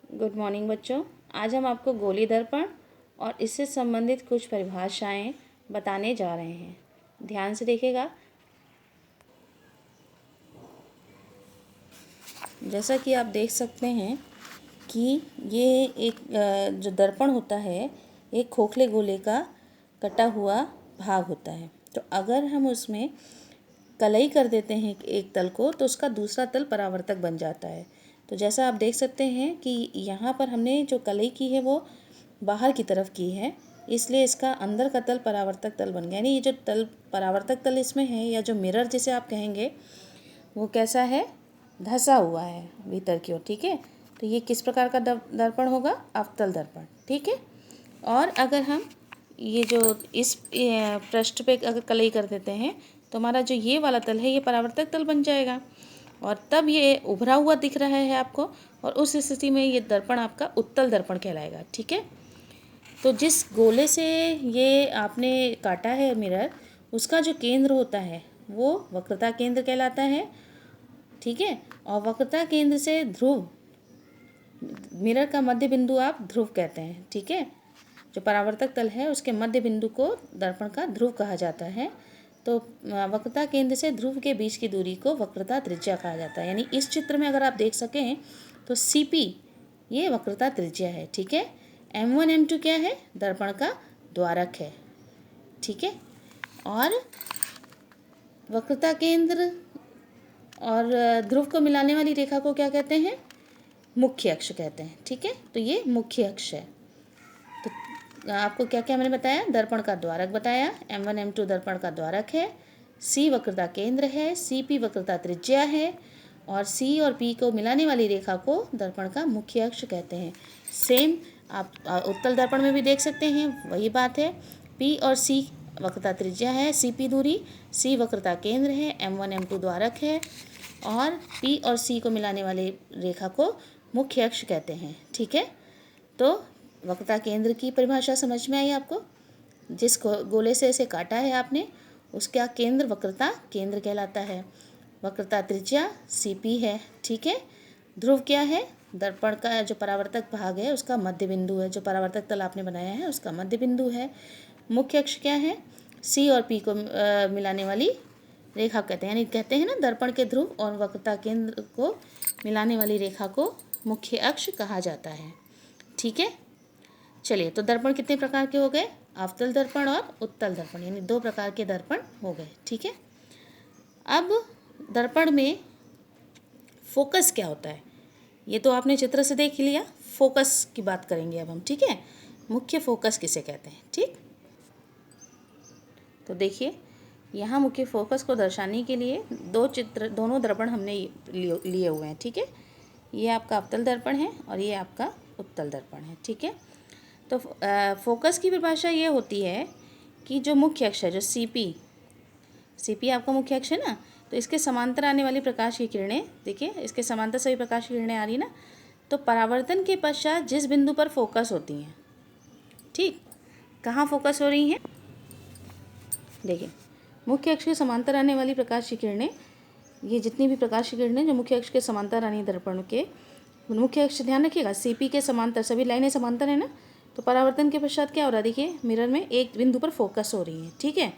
Good morning बच्चों। आज हम आपको गोली दर्पण और इससे संबंधित कुछ परिभाषाएं बताने जा रहे हैं। ध्यान से देखिएगा। जैसा कि आप देख सकते हैं कि ये एक जो दर्पण होता है एक खोखले गोले का कटा हुआ भाग होता है। तो अगर हम उसमें कलई कर देते हैं एक तल को तो उसका दूसरा तल परावर्तक बन जाता है। तो जैसा आप देख सकते हैं कि यहाँ पर हमने जो कलई की है वो बाहर की तरफ की है, इसलिए इसका अंदर का तल परावर्तक तल बन गया। यानी ये जो तल परावर्तक तल इसमें है या जो मिरर जिसे आप कहेंगे वो कैसा है, धंसा हुआ है भीतर की ओर। ठीक है, तो ये किस प्रकार का दर्पण होगा, अवतल दर्पण। ठीक है, और अगर हम ये जो इस पृष्ठ पे अगर कलई कर देते हैं तो हमारा जो ये वाला तल है ये परावर्तक तल बन जाएगा और तब ये उभरा हुआ दिख रहा है आपको, और उस स्थिति में ये दर्पण आपका उत्तल दर्पण कहलाएगा। ठीक है, तो जिस गोले से ये आपने काटा है मिरर, उसका जो केंद्र होता है वो वक्रता केंद्र कहलाता है। ठीक है, और वक्रता केंद्र से ध्रुव, मिरर का मध्य बिंदु आप ध्रुव कहते हैं। ठीक है, जो परावर्तक तल है उसके मध्य बिंदु को दर्पण का ध्रुव कहा जाता है। तो वक्रता केंद्र से ध्रुव के बीच की दूरी को वक्रता त्रिज्या कहा जाता है। यानी इस चित्र में अगर आप देख सकें तो CP ये वक्रता त्रिज्या है। ठीक है, M1 M2 क्या है, दर्पण का द्वारक है। ठीक है, और वक्रता केंद्र और ध्रुव को मिलाने वाली रेखा को क्या कहते हैं, मुख्य अक्ष कहते हैं। ठीक है, तो ये मुख्य अक्ष है। तो आपको क्या क्या मैंने बताया, दर्पण का द्वारक बताया, M1 M2 दर्पण का द्वारक है, C वक्रता केंद्र है, CP वक्रता त्रिज्या है, और C और P को मिलाने वाली रेखा को दर्पण का मुख्य अक्ष कहते हैं। सेम आप उत्तल दर्पण में भी देख सकते हैं, वही बात है। P और C वक्रता त्रिज्या है, CP दूरी, C वक्रता केंद्र है, M1 M2 द्वारक है, और P और C को मिलाने वाली रेखा को मुख्य अक्ष कहते हैं। ठीक है, तो वक्रता केंद्र की परिभाषा समझ में आई आपको। जिस गोले से इसे काटा है आपने उसका केंद्र वक्रता केंद्र कहलाता है। वक्रता त्रिज्या CP है। ठीक है, ध्रुव क्या है, दर्पण का जो परावर्तक भाग है उसका मध्य बिंदु है, जो परावर्तक तल आपने बनाया है उसका मध्य बिंदु है। मुख्य अक्ष क्या है, C और P को मिलाने वाली रेखा कहते हैं। यानी कहते हैं ना, दर्पण के ध्रुव और वक्रता केंद्र को मिलाने वाली रेखा को मुख्य अक्ष कहा जाता है। ठीक है, चलिए, तो दर्पण कितने प्रकार के हो गए, अवतल दर्पण और उत्तल दर्पण, यानी 2 प्रकार के दर्पण हो गए। ठीक है, अब दर्पण में फोकस क्या होता है ये तो आपने चित्र से देख लिया। फोकस की बात करेंगे अब हम। ठीक है, मुख्य फोकस किसे कहते हैं। ठीक, तो देखिए यहाँ मुख्य फोकस को दर्शाने के लिए दोनों दर्पण हमने लिए हुए हैं। ठीक है, ये आपका अवतल दर्पण है और ये आपका उत्तल दर्पण है। ठीक है, तो फोकस की परिभाषा ये होती है कि जो मुख्य अक्ष है, जो CP आपका मुख्य अक्ष है ना, तो इसके समांतर आने वाली प्रकाश की किरणें, देखिए इसके समांतर सभी प्रकाश की किरणें आ रही ना, तो परावर्तन के पश्चात जिस बिंदु पर फोकस होती हैं, ठीक, कहाँ फोकस हो रही हैं, देखिए मुख्य अक्ष के समांतर आने वाली प्रकाश की किरणें, ये जितनी भी प्रकाश की किरणें जो मुख्य अक्ष के समांतर आनी दर्पण के, मुख्य अक्ष ध्यान रखिएगा CP के समांतर, सभी लाइनें समांतर है ना, तो परावर्तन के पश्चात क्या हो रहा है, देखिए मिरर में एक बिंदु पर फोकस हो रही है। ठीक है,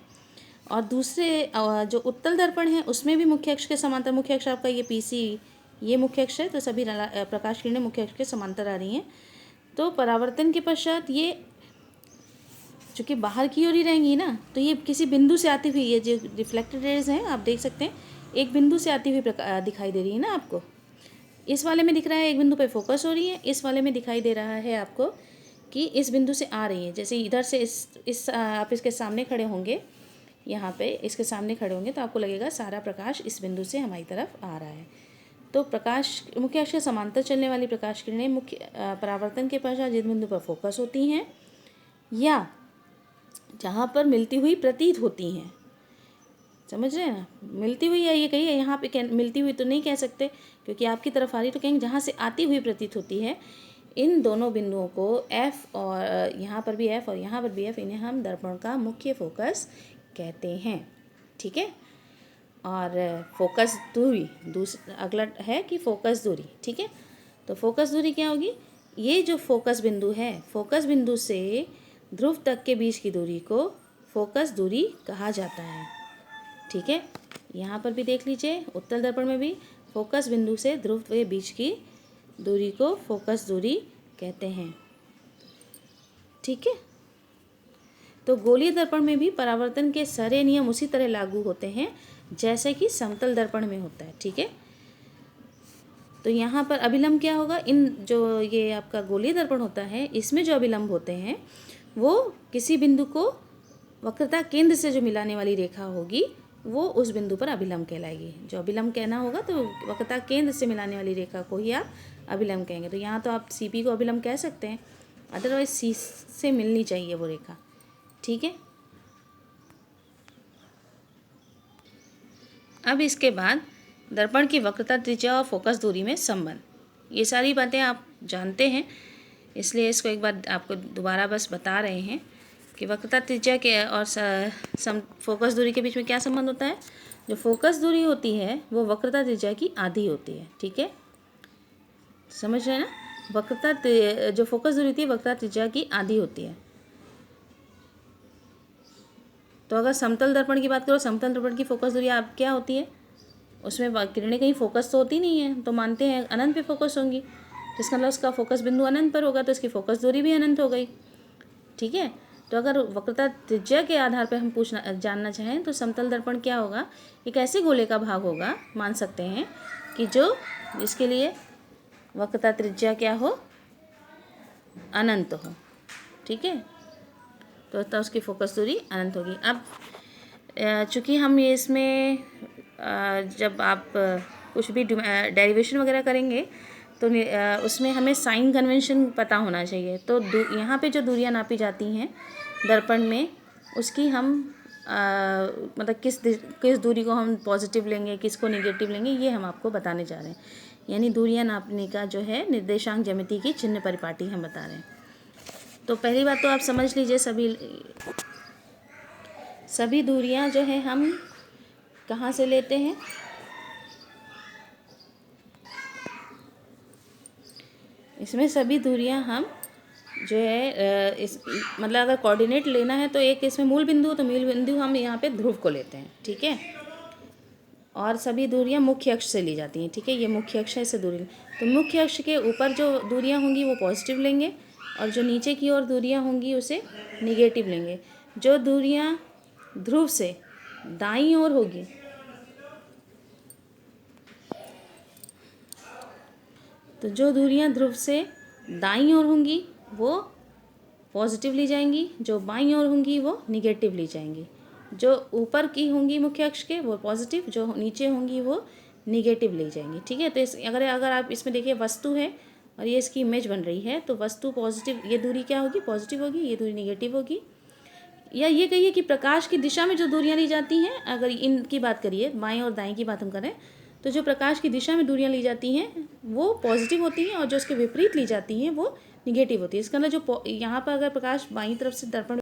और दूसरे जो उत्तल दर्पण है उसमें भी मुख्य अक्ष के समांतर, मुख्य अक्ष आपका ये PC ये मुख्य अक्ष है, तो सभी प्रकाश किरणें मुख्य अक्ष के समांतर आ रही हैं। तो परावर्तन के पश्चात ये चूँकि बाहर की ओर ही रहेंगी ना, तो ये किसी बिंदु से आती हुई, ये जो रिफ्लेक्टेड रेज हैं आप देख सकते हैं, एक बिंदु से आती हुई दिखाई दे रही है ना आपको। इस वाले में दिख रहा है एक बिंदु पे फोकस हो रही है, इस वाले में दिखाई दे रहा है आपको कि इस बिंदु से आ रही है। जैसे इधर से इस आप इसके सामने खड़े होंगे, यहाँ पे इसके सामने खड़े होंगे तो आपको लगेगा सारा प्रकाश इस बिंदु से हमारी तरफ आ रहा है। तो प्रकाश मुख्य अक्ष के समांतर चलने वाली प्रकाश किरणें मुख्य परावर्तन के पश्चात जिस बिंदु पर फोकस होती हैं या जहाँ पर मिलती हुई प्रतीत होती हैं, समझ रहे हैं ना, मिलती हुई है ये कहिए, यहाँ पे मिलती हुई तो नहीं कह सकते क्योंकि आपकी तरफ आ रही, तो कहेंगे जहाँ से आती हुई प्रतीत होती है, इन दोनों बिंदुओं को F, और यहाँ पर भी F और यहाँ पर भी F, इन्हें हम दर्पण का मुख्य फोकस कहते हैं। ठीक है, और फोकस दूरी अगला है कि फोकस दूरी। ठीक है, तो फोकस दूरी क्या होगी, ये जो फोकस बिंदु है, फोकस बिंदु से ध्रुव तक के बीच की दूरी को फोकस दूरी कहा जाता है। ठीक है, यहाँ पर भी देख लीजिए, उत्तल दर्पण में भी फोकस बिंदु से ध्रुव के बीच की दूरी को फोकस दूरी कहते हैं। ठीक है, तो गोलीय दर्पण में भी परावर्तन के सारे नियम उसी तरह लागू होते हैं जैसे कि समतल दर्पण में होता है। ठीक है, तो यहाँ पर अभिलंब क्या होगा, इन जो ये आपका गोलीय दर्पण होता है इसमें जो अभिलंब होते हैं वो किसी बिंदु को वक्रता केंद्र से जो मिलाने वाली रेखा होगी वो उस बिंदु पर अभिलंब कहलाएगी। जो अभिलंब कहना होगा तो वक्रता केंद्र से मिलाने वाली रेखा को ही आप अभिलंब कहेंगे। तो यहाँ तो आप सीपी को अभिलंब कह सकते हैं, अदरवाइज सी से मिलनी चाहिए वो रेखा। ठीक है, अब इसके बाद दर्पण की वक्रता त्रिज्या और फोकस दूरी में संबंध, ये सारी बातें आप जानते हैं, इसलिए इसको एक बार आपको दोबारा बस बता रहे हैं कि वक्रता त्रिज्या के और फोकस दूरी के बीच में क्या संबंध होता है। जो फोकस दूरी होती है वो वक्रता त्रिज्या की आधी होती है। ठीक है, समझ रहे हैं ना, जो फोकस दूरी होती है वक्रता त्रिज्या की आधी होती है। तो अगर समतल दर्पण की बात करो, समतल दर्पण की फोकस दूरी आप क्या होती है, उसमें किरणें कहीं फोकस तो होती नहीं है, तो मानते हैं अनंत पे फोकस होंगी, जिसका मतलब उसका फोकस बिंदु अनंत पर होगा तो इसकी फोकस दूरी भी अनंत हो गई। ठीक है, तो अगर वक्रता त्रिज्या के आधार पर हम जानना चाहें तो समतल दर्पण क्या होगा, एक ऐसे गोले का भाग होगा, मान सकते हैं कि जिसके लिए वक्रता त्रिज्या क्या हो, अनंत हो। ठीक है, तो उसकी फोकस दूरी अनंत होगी। अब चूँकि हम ये इसमें जब आप कुछ भी डेरिवेशन वगैरह करेंगे तो उसमें हमें साइन कन्वेंशन पता होना चाहिए। तो यहाँ पे जो दूरियां नापी जाती हैं दर्पण में, उसकी हम मतलब किस दूरी को हम पॉजिटिव लेंगे, किसको नेगेटिव लेंगे, ये हम आपको बताने जा रहे हैं। यानी दूरियां नापने का जो है निर्देशांक ज्यामिति की चिन्ह परिपाटी हम बता रहे हैं। तो पहली बात तो आप समझ लीजिए, सभी दूरियां जो है हम कहाँ से लेते हैं, इसमें सभी दूरियां हम जो है इस मतलब अगर कोऑर्डिनेट लेना है तो एक इसमें मूल बिंदु हो, तो मूल बिंदु हम यहाँ पे ध्रुव को लेते हैं। ठीक है, और सभी दूरियां मुख्य अक्ष से ली जाती हैं। ठीक है, ये मुख्य अक्ष है, इससे दूरी, तो मुख्य अक्ष के ऊपर जो दूरियां होंगी वो पॉजिटिव लेंगे और जो नीचे की ओर दूरियां होंगी उसे निगेटिव लेंगे। जो दूरियां ध्रुव से दाईं ओर होगी, तो जो दूरियां ध्रुव से दाईं ओर होंगी वो पॉजिटिव ली जाएंगी, जो बाईं ओर होंगी वो निगेटिव ली जाएंगी। जो ऊपर की होंगी मुख्य अक्ष के वो पॉजिटिव, जो नीचे होंगी वो निगेटिव ली जाएंगी। ठीक है, तो अगर आप इसमें देखिए वस्तु है और ये इसकी इमेज बन रही है, तो वस्तु पॉजिटिव, ये दूरी क्या होगी, पॉजिटिव होगी, ये दूरी निगेटिव होगी। या ये कहिए कि प्रकाश की दिशा में जो दूरियां ली जाती हैं, अगर इनकी बात करिए, बाएं और दाएं की बात हम करें, तो जो प्रकाश की दिशा में दूरियां ली जाती हैं वो पॉजिटिव होती हैं और जो उसके विपरीत ली जाती हैं वो निगेटिव होती है। इसका मतलब जो यहाँ पर अगर प्रकाश बाईं तरफ से दर्पण